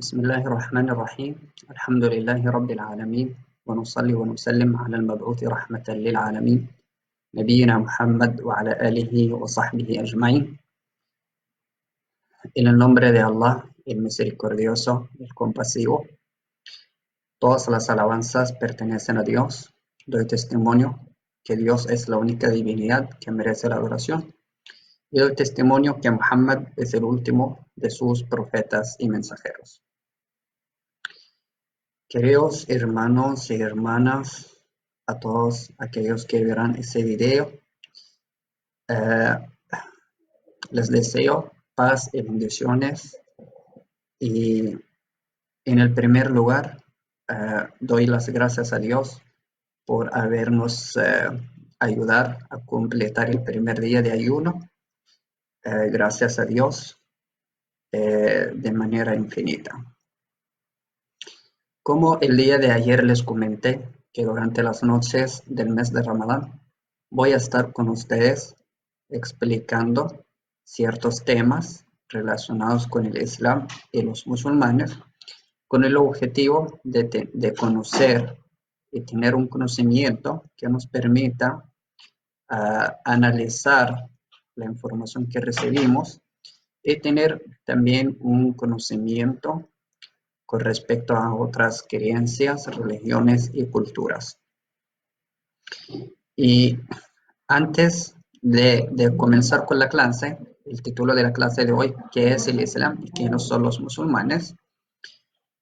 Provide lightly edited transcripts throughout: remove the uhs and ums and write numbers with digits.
بسم الله الرحمن الرحيم. الحمد لله رب العالمين، ونصلي ونسلم على المبعوث رحمة للعالمين نبينا محمد وعلى آله وصحبه أجمعين. En el nombre de Allah, el misericordioso, el compasivo, todas las alabanzas pertenecen a Dios. Doy testimonio que Dios es la única divinidad que merece la adoración. Y doy testimonio que Muhammad es el último de sus profetas y mensajeros. Queridos hermanos y hermanas, a todos aquellos que verán ese video, les deseo paz y bendiciones. Y en el primer lugar, doy las gracias a Dios por habernos ayudado a completar el primer día de ayuno. Gracias a Dios de manera infinita. Como el día de ayer les comenté que durante las noches del mes de Ramadán voy a estar con ustedes explicando ciertos temas relacionados con el Islam y los musulmanes, con el objetivo de conocer y tener un conocimiento que nos permita analizar la información que recibimos y tener también un conocimiento con respecto a otras creencias, religiones y culturas. Y antes de comenzar con la clase, el título de la clase de hoy, ¿qué es el Islam y qué no son los musulmanes?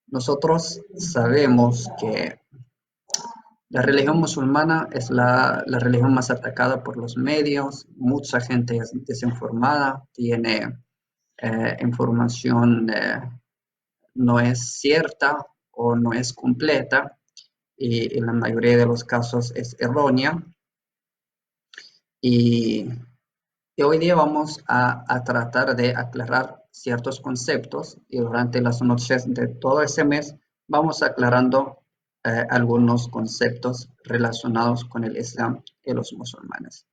Nosotros sabemos que la religión musulmana es la religión más atacada por los medios. Mucha gente es desinformada, tiene información no es cierta o no es completa, y en la mayoría de los casos es errónea. Y hoy día vamos a tratar de aclarar ciertos conceptos, y durante las noches de todo ese mes vamos aclarando algunos conceptos relacionados con el Islam y los musulmanes.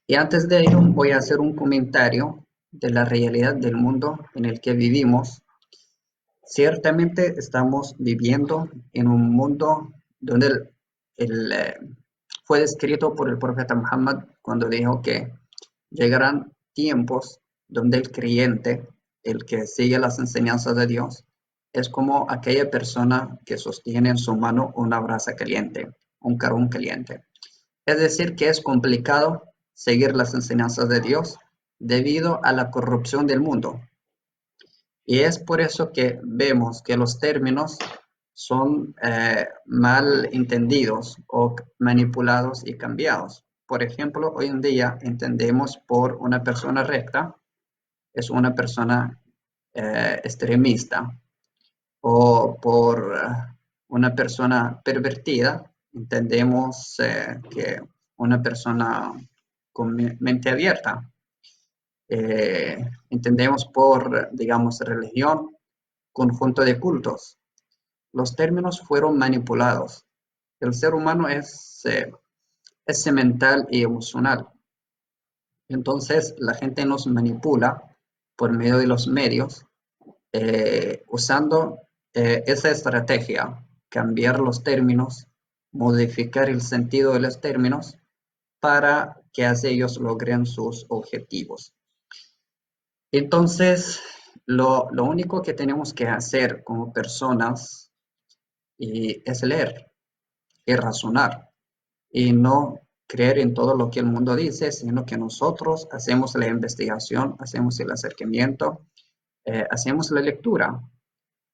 Y antes de ello voy a hacer un comentario de la realidad del mundo en el que vivimos. Ciertamente estamos viviendo en un mundo donde fue descrito por el profeta Muhammad cuando dijo que llegarán tiempos donde el creyente, el que sigue las enseñanzas de Dios, es como aquella persona que sostiene en su mano una brasa caliente, un carbón caliente. Es decir, que es complicado seguir las enseñanzas de Dios debido a la corrupción del mundo. Y es por eso que vemos que los términos son mal entendidos o manipulados y cambiados. Por ejemplo, hoy en día entendemos por una persona recta es una persona extremista, o por una persona pervertida entendemos que una persona con mente abierta. Entendemos por, digamos, religión, conjunto de cultos. Los términos fueron manipulados. El ser humano es mental y emocional. Entonces, la gente nos manipula por medio de los medios, usando esa estrategia, cambiar los términos, modificar el sentido de los términos para que así ellos logren sus objetivos. Entonces, lo único que tenemos que hacer como personas es leer y razonar y no creer en todo lo que el mundo dice, sino que nosotros hacemos la investigación, hacemos el acercamiento, hacemos la lectura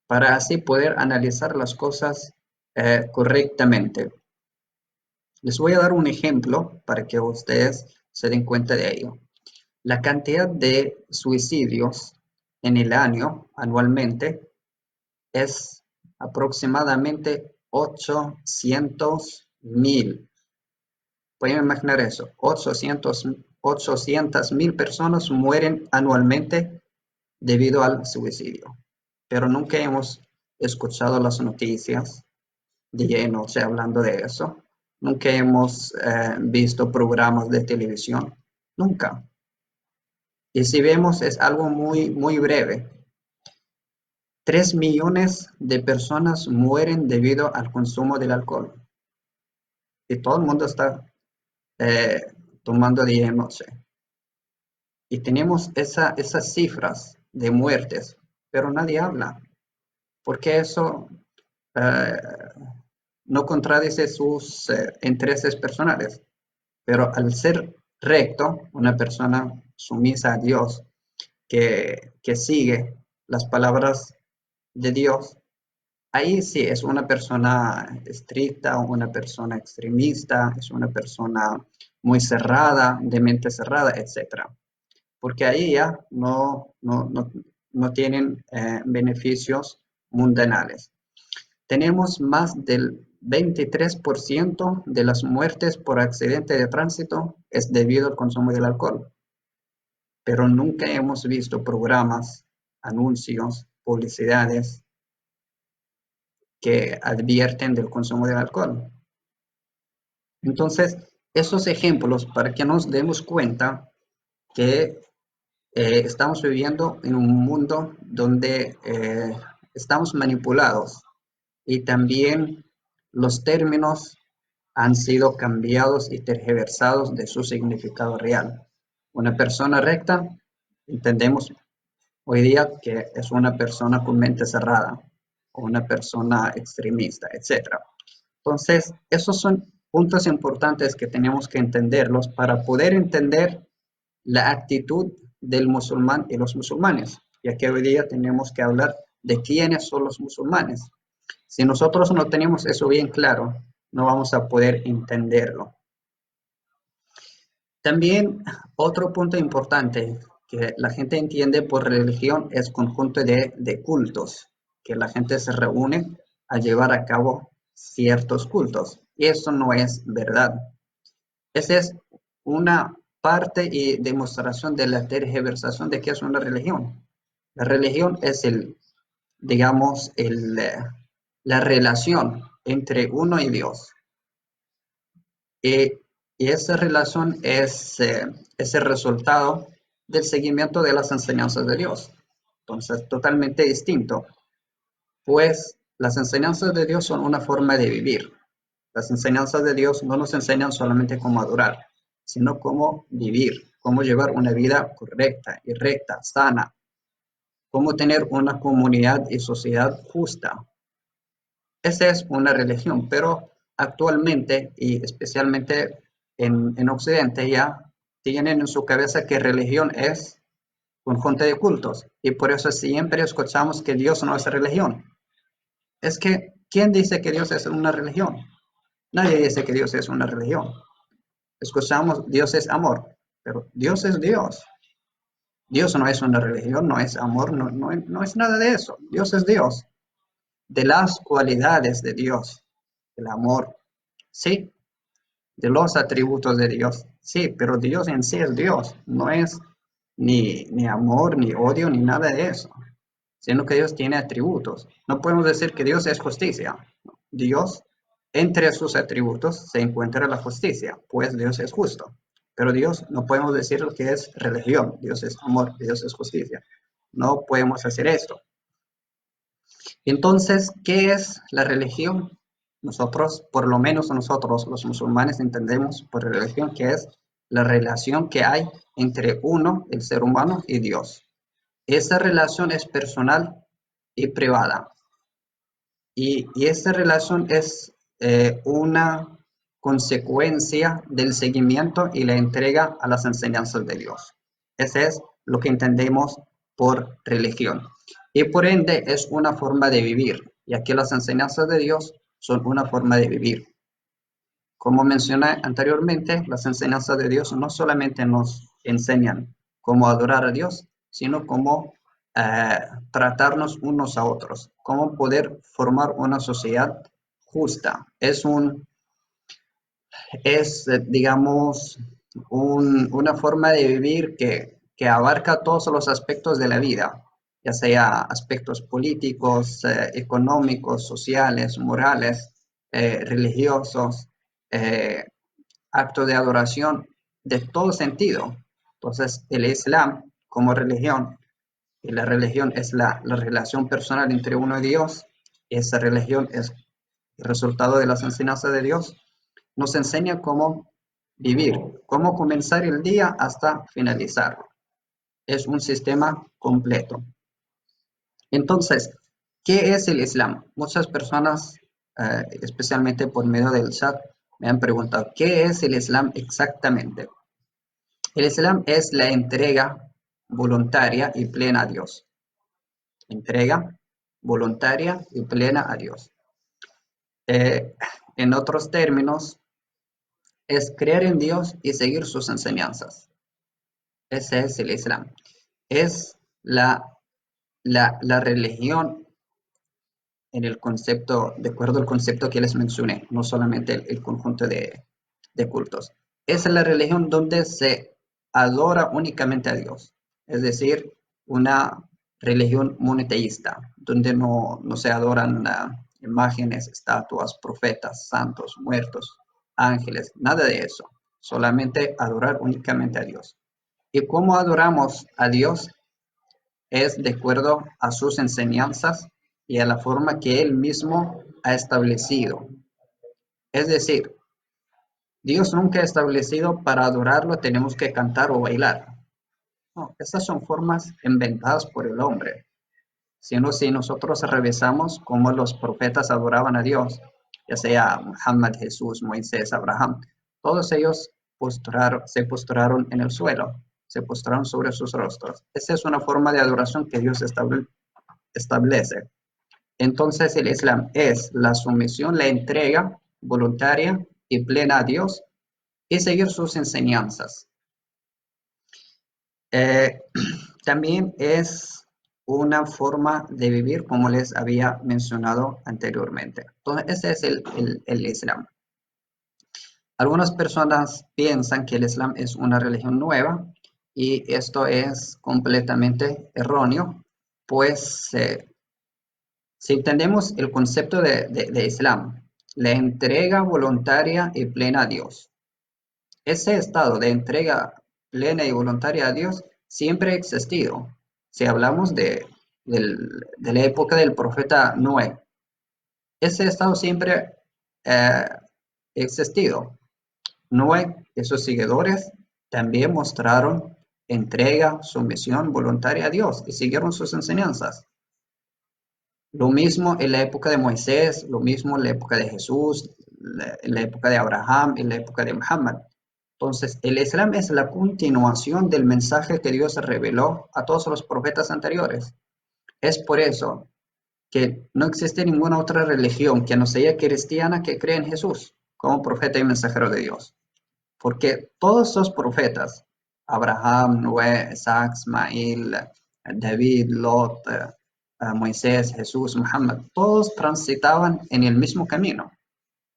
para así poder analizar las cosas correctamente. Les voy a dar un ejemplo para que ustedes se den cuenta de ello. La cantidad de suicidios en el año anualmente es aproximadamente 800,000. Pueden imaginar eso, 800,000 personas mueren anualmente debido al suicidio. Pero nunca hemos escuchado las noticias hablando de eso. Nunca hemos visto programas de televisión. Nunca. Y si vemos, es algo muy, muy breve. 3 millones de personas mueren debido al consumo del alcohol. Y todo el mundo está eh, tomando día y noche. Y tenemos esas cifras de muertes, pero nadie habla, porque eso eh, no contradice sus intereses personales. Pero al ser recto, una persona sumisa a Dios, que sigue las palabras de Dios, ahí sí es una persona estricta, una persona extremista, es una persona muy cerrada, de mente cerrada, etcétera. Porque ahí ya no tienen beneficios mundanales. Tenemos más del 23% de las muertes por accidente de tránsito es debido al consumo del alcohol, pero nunca hemos visto programas, anuncios, publicidades que advierten del consumo del alcohol. Entonces, esos ejemplos para que nos demos cuenta que estamos viviendo en un mundo donde estamos manipulados y también los términos han sido cambiados y tergiversados de su significado real. Una persona recta, entendemos hoy día que es una persona con mente cerrada o una persona extremista, etc. Entonces, esos son puntos importantes que tenemos que entenderlos para poder entender la actitud del musulmán y los musulmanes, ya que hoy día tenemos que hablar de quiénes son los musulmanes. Si nosotros no tenemos eso bien claro, no vamos a poder entenderlo. También otro punto importante que la gente entiende por religión es conjunto de cultos, que la gente se reúne a llevar a cabo ciertos cultos. Y eso no es verdad. Esa es una parte y demostración de la tergiversación de qué es una religión. La religión es digamos, la relación entre uno y Dios. Y esa relación es el resultado del seguimiento de las enseñanzas de Dios. Entonces, totalmente distinto, pues las enseñanzas de Dios son una forma de vivir. Las enseñanzas de Dios no nos enseñan solamente cómo adorar, sino cómo vivir, cómo llevar una vida correcta y recta, sana, cómo tener una comunidad y sociedad justa. Esa es una religión, pero actualmente y especialmente en Occidente ya tienen en su cabeza que religión es conjunto de cultos y por eso siempre escuchamos que Dios no es religión. Es que, ¿quién dice que Dios es una religión? Nadie dice que Dios es una religión. Escuchamos Dios es amor, pero Dios es Dios. Dios no es una religión, no es amor, no es nada de eso. Dios es Dios. De las cualidades de Dios, el amor, sí, de los atributos de Dios, sí, pero Dios en sí es Dios, no es ni amor, ni odio, ni nada de eso, sino que Dios tiene atributos. No podemos decir que Dios es justicia. Dios, entre sus atributos se encuentra la justicia, pues Dios es justo. Pero Dios no podemos decir que es religión, Dios es amor, Dios es justicia. No podemos hacer esto. Entonces, ¿qué es la religión? Nosotros, por lo menos nosotros los musulmanes entendemos por religión que es la relación que hay entre uno, el ser humano, y Dios. Esa relación es personal y privada. Y esta relación es una consecuencia del seguimiento y la entrega a las enseñanzas de Dios. Ese es lo que entendemos por religión. Y por ende es una forma de vivir, ya que las enseñanzas de Dios son una forma de vivir. Como mencioné anteriormente, las enseñanzas de Dios no solamente nos enseñan cómo adorar a Dios, sino cómo tratarnos unos a otros, cómo poder formar una sociedad justa. Digamos, una forma de vivir que abarca todos los aspectos de la vida, ya sea aspectos políticos, económicos, sociales, morales, religiosos, eh, actos de adoración, de todo sentido. Entonces, el Islam como religión y la religión es la relación personal entre uno y Dios, esa religión es el resultado de las enseñanzas de Dios, nos enseña cómo vivir, cómo comenzar el día hasta finalizarlo. Es un sistema completo. Entonces, ¿qué es el Islam? Muchas personas, especialmente por medio del chat, me han preguntado, ¿qué es el Islam exactamente? El Islam es la entrega voluntaria y plena a Dios. Entrega voluntaria y plena a Dios. En otros términos, es creer en Dios y seguir sus enseñanzas. Ese es el Islam. Es la religión en el concepto, de acuerdo al concepto que les mencioné, no solamente el conjunto de cultos. Es la religión donde se adora únicamente a Dios, es decir, una religión monoteísta, donde no se adoran imágenes, estatuas, profetas, santos, muertos, ángeles, nada de eso, solamente adorar únicamente a Dios. ¿Y cómo adoramos a Dios? Es de acuerdo a sus enseñanzas y a la forma que Él mismo ha establecido. Es decir, Dios nunca ha establecido para adorarlo tenemos que cantar o bailar. No, esas son formas inventadas por el hombre. Sino si nosotros revisamos cómo los profetas adoraban a Dios, ya sea Muhammad, Jesús, Moisés, Abraham, todos ellos se postraron en el suelo, se postraron sobre sus rostros. Esa es una forma de adoración que Dios establece. Entonces el Islam es la sumisión, la entrega voluntaria y plena a Dios y seguir sus enseñanzas. Eh, También es una forma de vivir como les había mencionado anteriormente. Entonces ese es el Islam. Algunas personas piensan que el Islam es una religión nueva y esto es completamente erróneo, pues si entendemos el concepto de Islam, la entrega voluntaria y plena a Dios, ese estado de entrega plena y voluntaria a Dios siempre ha existido. Si hablamos de la época del profeta Noé, ese estado siempre ha existido. Noé y sus seguidores también mostraron entrega, sumisión voluntaria a Dios y siguieron sus enseñanzas. Lo mismo en la época de Moisés, lo mismo en la época de Jesús, en la época de Abraham, en la época de Muhammad. Entonces, el Islam es la continuación del mensaje que Dios reveló a todos los profetas anteriores. Es por eso que no existe ninguna otra religión que no sea cristiana que cree en Jesús como profeta y mensajero de Dios. Porque todos los profetas, Abraham, Noé, Isaac, Ismael, David, Lot, Moisés, Jesús, Muhammad, todos transitaban en el mismo camino.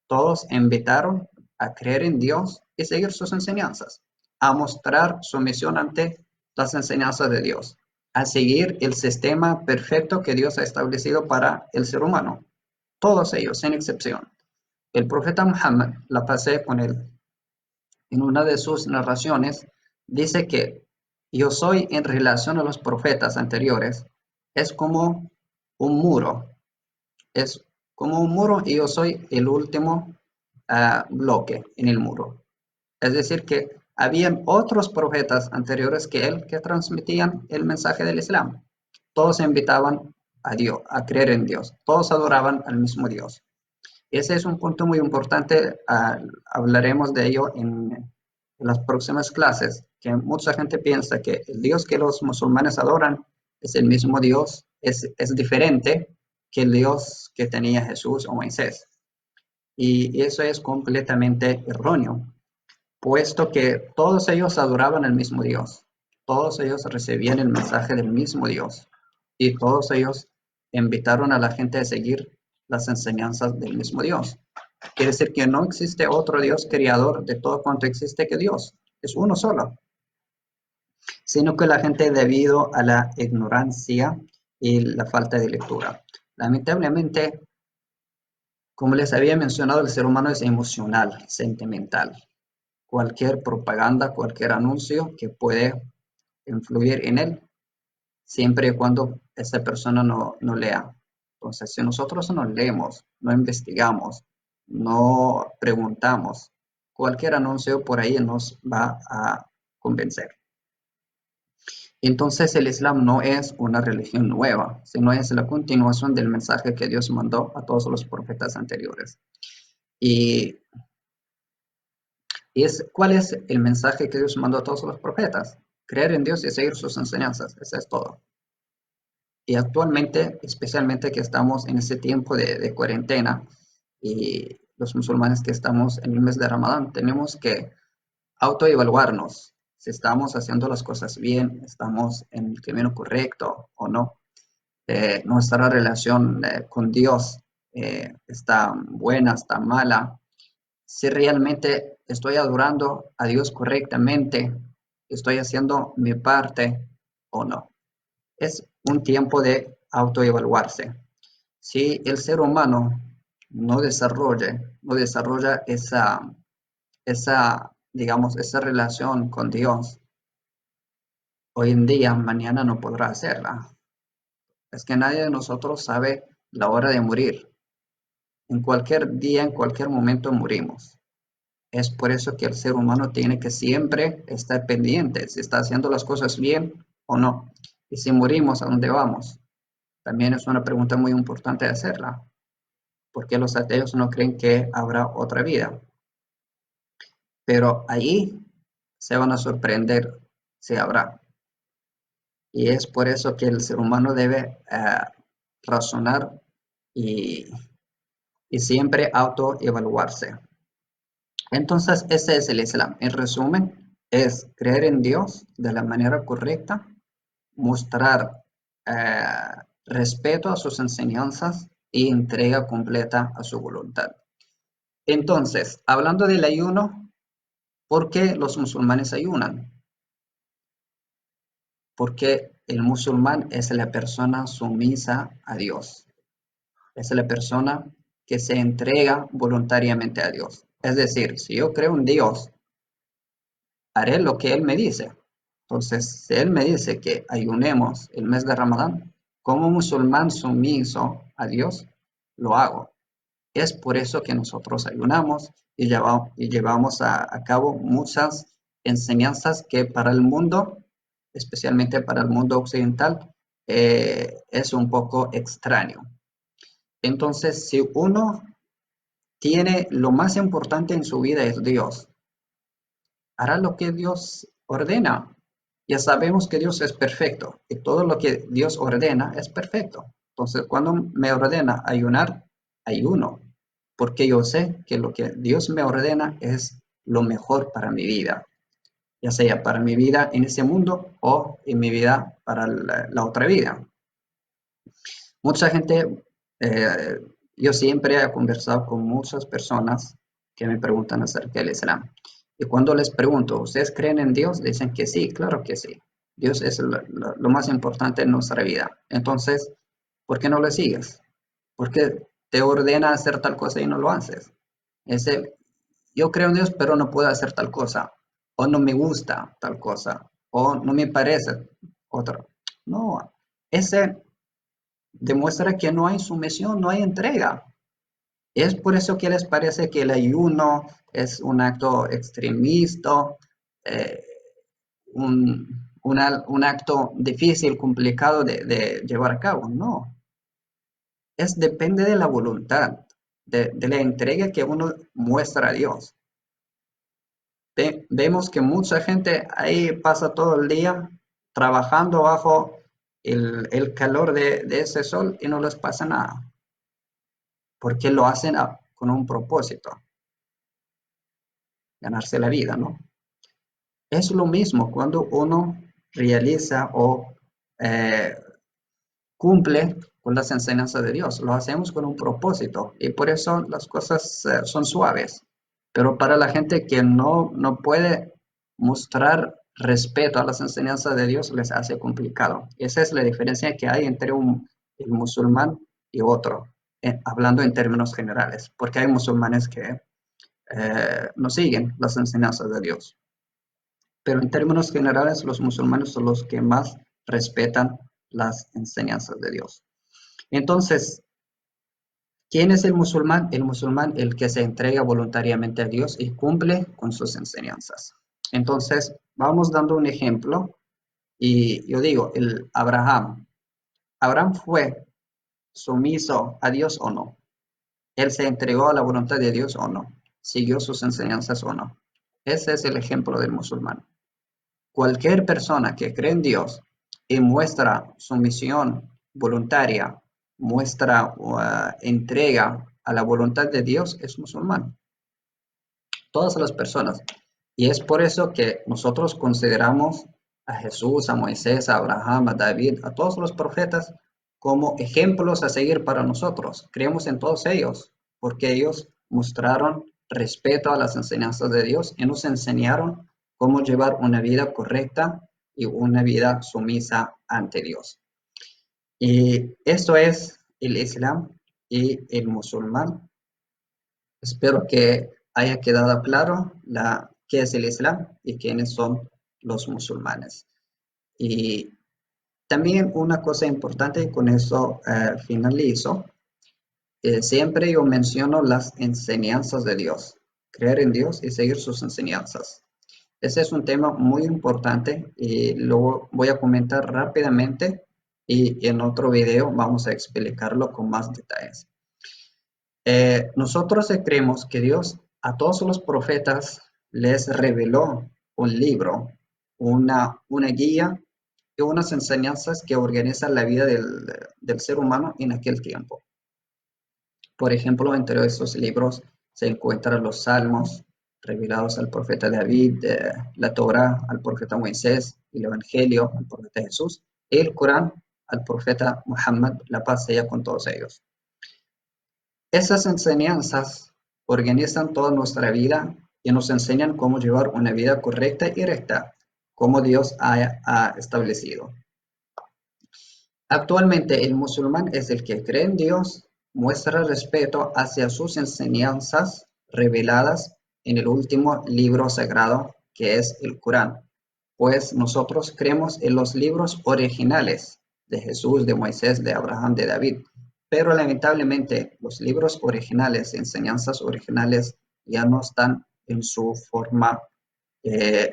Todos invitaron a creer en Dios y seguir sus enseñanzas, a mostrar su misión ante las enseñanzas de Dios, a seguir el sistema perfecto que Dios ha establecido para el ser humano. Todos ellos, sin excepción. El profeta Muhammad, la pasé con él, en una de sus narraciones, dice que yo soy en relación a los profetas anteriores, es como un muro, es como un muro y yo soy el último bloque en el muro. Es decir, que habían otros profetas anteriores que él que transmitían el mensaje del Islam. Todos invitaban a Dios, a creer en Dios. Todos adoraban al mismo Dios. Ese es un punto muy importante. Hablaremos de ello en las próximas clases, que mucha gente piensa que el Dios que los musulmanes adoran es el mismo Dios, es diferente que el Dios que tenía Jesús o Moisés. Y eso es completamente erróneo, puesto que todos ellos adoraban al mismo Dios, todos ellos recibían el mensaje del mismo Dios y todos ellos invitaron a la gente a seguir las enseñanzas del mismo Dios. Quiere decir que no existe otro Dios creador de todo cuanto existe que Dios, es uno solo, sino que la gente debido a la ignorancia y la falta de lectura. Lamentablemente, como les había mencionado, el ser humano es emocional, sentimental. Cualquier propaganda, cualquier anuncio que puede influir en él, siempre y cuando esa persona no lea. Entonces, si nosotros no leemos, no investigamos, no preguntamos, cualquier anuncio por ahí nos va a convencer. Entonces, el Islam no es una religión nueva, sino es la continuación del mensaje que Dios mandó a todos los profetas anteriores. Y ¿cuál es el mensaje que Dios mandó a todos los profetas? Creer en Dios y seguir sus enseñanzas. Eso es todo. Y actualmente, especialmente que estamos en ese tiempo de cuarentena y los musulmanes que estamos en el mes de Ramadán, tenemos que autoevaluarnos si estamos haciendo las cosas bien, estamos en el camino correcto o no. Nuestra relación con Dios está buena, está mala, si realmente estoy adorando a Dios correctamente, estoy haciendo mi parte o no. Es un tiempo de autoevaluarse. Si el ser humano no desarrolla digamos, esa relación con Dios, hoy en día, mañana no podrá hacerla. Es que nadie de nosotros sabe la hora de morir. En cualquier día, en cualquier momento morimos. Es por eso que el ser humano tiene que siempre estar pendiente si está haciendo las cosas bien o no. Y si morimos, ¿a dónde vamos? También es una pregunta muy importante de hacerla. ¿Por qué los ateos no creen que habrá otra vida? Pero ahí se van a sorprender si habrá. Y es por eso que el ser humano debe razonar y, y siempre autoevaluarse. Entonces, ese es el Islam. En resumen, es creer en Dios de la manera correcta, mostrar eh, respeto a sus enseñanzas y entrega completa a su voluntad. Entonces, hablando del ayuno, ¿por qué los musulmanes ayunan? Porque el musulmán es la persona sumisa a Dios, es la persona que se entrega voluntariamente a Dios. Es decir, si yo creo en Dios, haré lo que Él me dice. Entonces, si Él me dice que ayunemos el mes de Ramadán, como musulmán sumiso a Dios, lo hago. Es por eso que nosotros ayunamos y llevamos a cabo muchas enseñanzas que para el mundo, especialmente para el mundo occidental, es un poco extraño. Entonces, si uno tiene lo más importante en su vida es Dios, hará lo que Dios ordena. Ya sabemos que Dios es perfecto y todo lo que Dios ordena es perfecto. Entonces, cuando me ordena ayunar, ayuno, porque yo sé que lo que Dios me ordena es lo mejor para mi vida, ya sea para mi vida en ese mundo o en mi vida para la otra vida. Mucha gente, eh, yo siempre he conversado con muchas personas que me preguntan acerca del Islam. Y cuando les pregunto, ¿ustedes creen en Dios? Dicen que sí, claro que sí. Dios es lo más importante en nuestra vida. Entonces, ¿por qué no lo sigues? ¿Por qué te ordena hacer tal cosa y no lo haces? Ese, yo creo en Dios, pero no puedo hacer tal cosa. O no me gusta tal cosa. O no me parece otra. No, ese demuestra que no hay sumisión, no hay entrega. Es por eso que les parece que el ayuno es un acto extremista, eh, un acto difícil, complicado de llevar a cabo. No, depende de la voluntad, de la entrega que uno muestra a Dios. Vemos que mucha gente ahí pasa todo el día trabajando bajo el calor de ese sol y no les pasa nada, porque lo hacen con un propósito, ganarse la vida, ¿no? Es lo mismo cuando uno realiza o eh, cumple con las enseñanzas de Dios. Lo hacemos con un propósito y por eso las cosas son suaves. Pero para la gente que no puede mostrar respeto a las enseñanzas de Dios, les hace complicado. Esa es la diferencia que hay entre el musulmán y otro, hablando en términos generales, porque hay musulmanes que no siguen las enseñanzas de Dios. Pero en términos generales, los musulmanes son los que más respetan las enseñanzas de Dios. Entonces, ¿quién es el musulmán? El musulmán, el que se entrega voluntariamente a Dios y cumple con sus enseñanzas. Entonces, vamos dando un ejemplo. Y yo digo, el Abraham. ¿Abraham fue sumiso a Dios o no? ¿Él se entregó a la voluntad de Dios o no? ¿Siguió sus enseñanzas o no? Ese es el ejemplo del musulmán. Cualquier persona que cree en Dios y muestra sumisión voluntaria, muestra entrega a la voluntad de Dios, es musulmán. Todas las personas. Y es por eso que nosotros consideramos a Jesús, a Moisés, a Abraham, a David, a todos los profetas como ejemplos a seguir para nosotros. Creemos en todos ellos, porque ellos mostraron respeto a las enseñanzas de Dios y nos enseñaron cómo llevar una vida correcta y una vida sumisa ante Dios. Y esto es el Islam y el musulmán. Espero que haya quedado claro qué es el Islam y quiénes son los musulmanes. Y también una cosa importante, y con eso finalizo, siempre yo menciono las enseñanzas de Dios, creer en Dios y seguir sus enseñanzas. Ese es un tema muy importante y lo voy a comentar rápidamente y en otro video vamos a explicarlo con más detalles. Nosotros creemos que Dios a todos los profetas les reveló un libro, una guía y unas enseñanzas que organizan la vida del ser humano en aquel tiempo. Por ejemplo, entre esos libros se encuentran los Salmos revelados al profeta David, la Torá al profeta Moisés, el Evangelio al profeta Jesús, y el Corán al profeta Muhammad, la paz sea con todos ellos. Esas enseñanzas organizan toda nuestra vida y nos enseñan cómo llevar una vida correcta y recta, como Dios ha establecido. Actualmente el musulmán es el que cree en Dios, muestra respeto hacia sus enseñanzas reveladas en el último libro sagrado que es el Corán, pues nosotros creemos en los libros originales de Jesús, de Moisés, de Abraham, de David, pero lamentablemente los libros originales, enseñanzas originales ya no están en su forma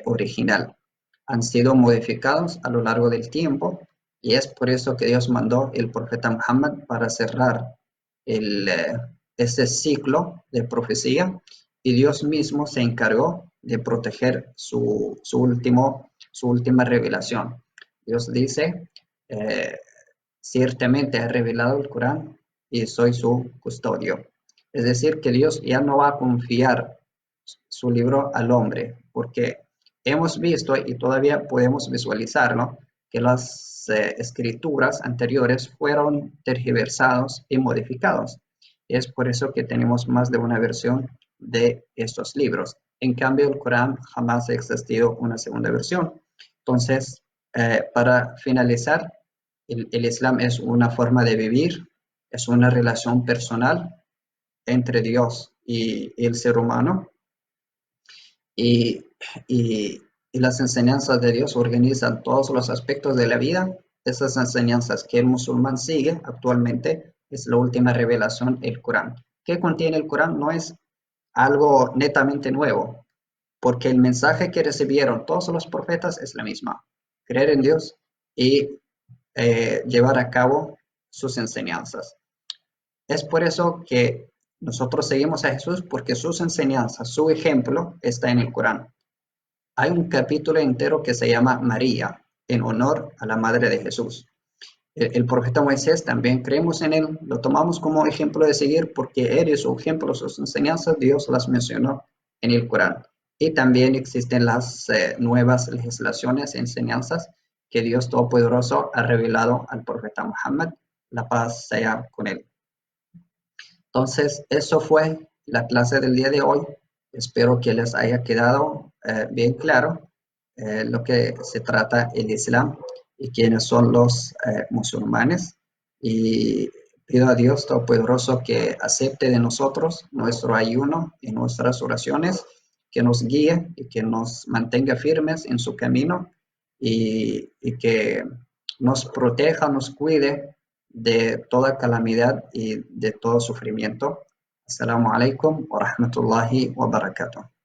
original. Han sido modificados a lo largo del tiempo y es por eso que Dios mandó el profeta Muhammad para cerrar ese ciclo de profecía y Dios mismo se encargó de proteger su última revelación. Dios dice, ciertamente ha revelado el Corán y soy su custodio. Es decir, que Dios ya no va a confiar su libro al hombre, porque hemos visto y todavía podemos visualizarlo, que las escrituras anteriores fueron tergiversados y modificados. Es por eso que tenemos más de una versión de estos libros. En cambio, el Corán jamás ha existido una segunda versión. Entonces, para finalizar, el Islam es una forma de vivir, es una relación personal entre Dios y el ser humano. Y, y, y las enseñanzas de Dios organizan todos los aspectos de la vida. Esas enseñanzas que el musulmán sigue actualmente es la última revelación, el Corán. ¿Qué contiene el Corán? No es algo netamente nuevo, porque el mensaje que recibieron todos los profetas es la misma: creer en Dios y llevar a cabo sus enseñanzas. Es por eso que nosotros seguimos a Jesús, porque sus enseñanzas, su ejemplo está en el Corán. Hay un capítulo entero que se llama María, en honor a la madre de Jesús. El profeta Moisés también creemos en él, lo tomamos como ejemplo de seguir porque él es su ejemplo, sus enseñanzas, Dios las mencionó en el Corán. Y también existen las nuevas legislaciones e enseñanzas que Dios Todopoderoso ha revelado al profeta Muhammad, la paz sea con él. Entonces, eso fue la clase del día de hoy. Espero que les haya quedado bien claro lo que se trata el Islam y quiénes son los musulmanes. Y pido a Dios Todopoderoso que acepte de nosotros nuestro ayuno y nuestras oraciones, que nos guíe y que nos mantenga firmes en su camino y que nos proteja, nos cuide de toda calamidad y de todo sufrimiento. Assalamu alaikum wa rahmatullahi wa barakatuh.